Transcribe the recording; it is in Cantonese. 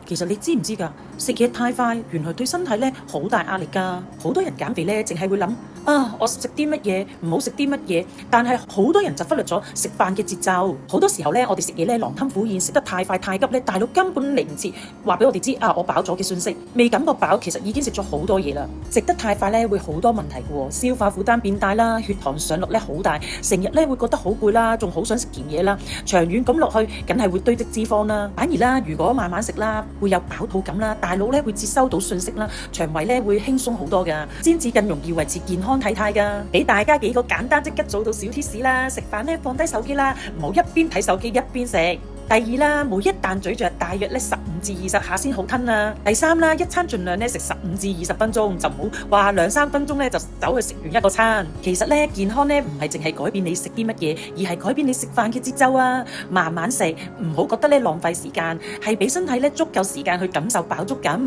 其實你知唔知㗎？食嘢太快，原來對身體咧好大壓力㗎。好多人減肥咧，淨係會諗啊，我食啲乜嘢，唔好食啲乜嘢。但係好多人就忽略咗食飯嘅節奏。好多時候咧，我哋食嘢咧狼吞虎咽，食得太快太急咧，大腦根本嚟唔切話俾我哋知啊，我飽咗嘅信息，未感覺飽，其實已經食咗好多嘢啦。食得太快咧，會好多問題㗎喎，消化負擔變大啦，血糖上落咧好大，成日咧會覺得好攰啦，仲好想食甜嘢啦。長遠咁落去，梗係會堆積脂肪啦。反而啦，如果慢慢食啦，會有飽肚感啦，大腦咧會接收到信息啦，腸胃咧會輕鬆好多㗎，先至更容易維持健康體態㗎。俾大家幾個簡單即刻做到小貼士啦，食飯咧放低手機啦，唔好一邊睇手機一邊食。第二啦，每一啖咀嚼大約咧15至20下先好吞啊。第三啦，一餐盡量咧食15至20分鐘，就唔好話2-3分鐘咧就走去食完一個餐。其實咧健康咧唔係淨係改變你食啲乜嘢，而係改變你食飯嘅節奏啊。慢慢食，唔好覺得咧浪費時間，係俾身體咧足夠時間去感受飽足感。